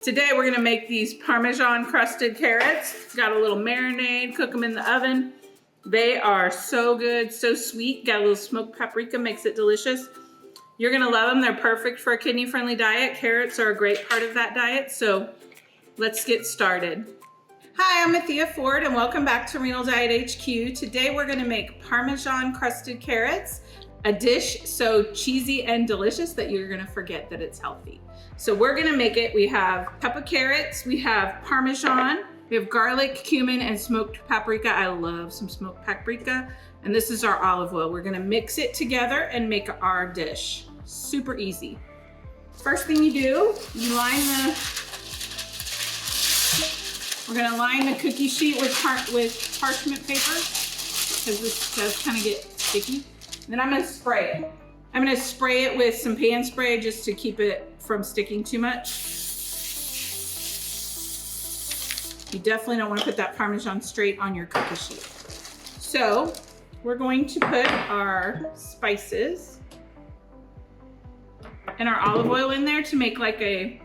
Today we're gonna make these Parmesan crusted carrots. Got a little marinade, cook them in the oven. They are so good, so sweet. Got a little smoked paprika, makes it delicious. You're gonna love them. They're perfect for a kidney-friendly diet. Carrots are a great part of that diet, so let's get started. Hi, I'm Mathea Ford and welcome back to Renal Diet HQ. Today we're gonna make Parmesan crusted carrots, a dish so cheesy and delicious that you're gonna forget that it's healthy. So we're gonna make it. We have a cup of carrots, we have Parmesan, we have garlic, cumin, and smoked paprika. I love some smoked paprika. And this is our olive oil. We're gonna mix it together and make our dish. Super easy. First thing you do, you we're gonna line the cookie sheet with parchment paper because this does kind of get sticky. And then I'm gonna spray it. I'm gonna spray it with some pan spray just to keep it from sticking too much. You definitely don't want to put that Parmesan straight on your cookie sheet. So we're going to put our spices and our olive oil in there to make like a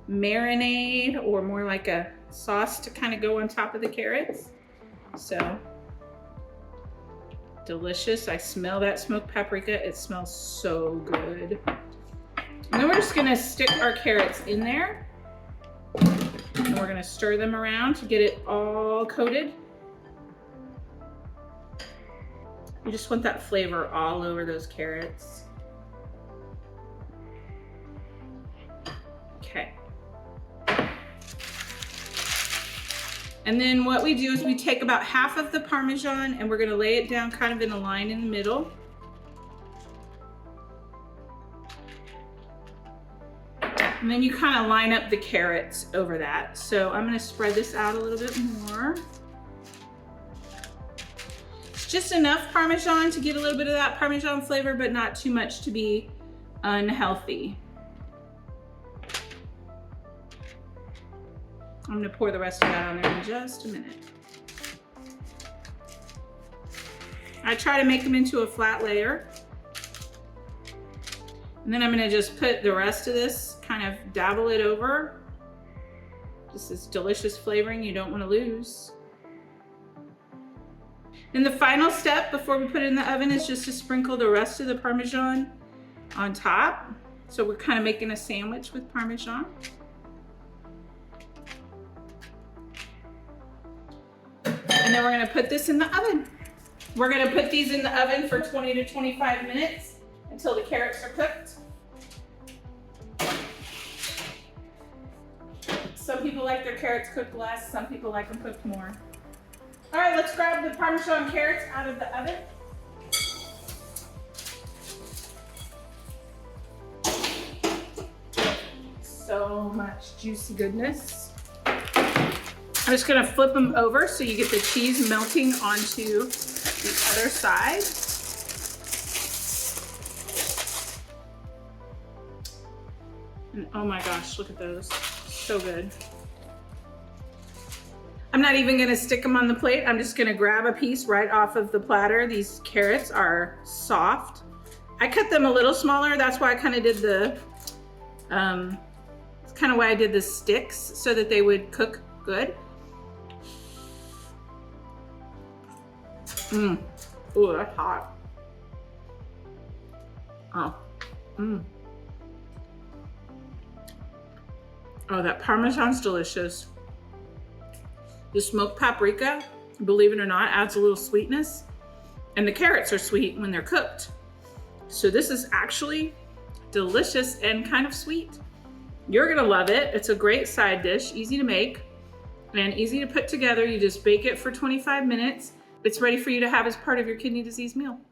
marinade or more like a sauce to kind of go on top of the carrots. So delicious. I smell that smoked paprika. It smells so good. And then we're just gonna stick our carrots in there. And we're gonna stir them around to get it all coated. You just want that flavor all over those carrots. Okay. And then what we do is we take about half of the Parmesan and we're gonna lay it down kind of in a line in the middle. And then you kind of line up the carrots over that. So I'm gonna spread this out a little bit more. It's just enough Parmesan to get a little bit of that Parmesan flavor, but not too much to be unhealthy. I'm gonna pour the rest of that on there in just a minute. I try to make them into a flat layer. And then I'm gonna just put the rest of this, kind of dabble it over. Just this delicious flavoring you don't wanna lose. And the final step before we put it in the oven is just to sprinkle the rest of the Parmesan on top. So we're kind of making a sandwich with Parmesan. And then we're gonna put this in the oven. We're gonna put these in the oven for 20 to 25 minutes until the carrots are cooked. Some people like their carrots cooked less, some people like them cooked more. All right, let's grab the Parmesan carrots out of the oven. So much juicy goodness. I'm just gonna flip them over so you get the cheese melting onto the other side. And oh my gosh, look at those. So good. I'm not even gonna stick them on the plate. I'm just gonna grab a piece right off of the platter. These carrots are soft. I cut them a little smaller. That's why I kind of did the, it's kind of why I did the sticks so that they would cook good. Mmm. Ooh, that's hot. Oh. Mmm. Oh, that Parmesan's delicious. The smoked paprika, believe it or not, adds a little sweetness. And the carrots are sweet when they're cooked. So this is actually delicious and kind of sweet. You're gonna love it. It's a great side dish, easy to make and easy to put together. You just bake it for 25 minutes. It's ready for you to have as part of your kidney disease meal.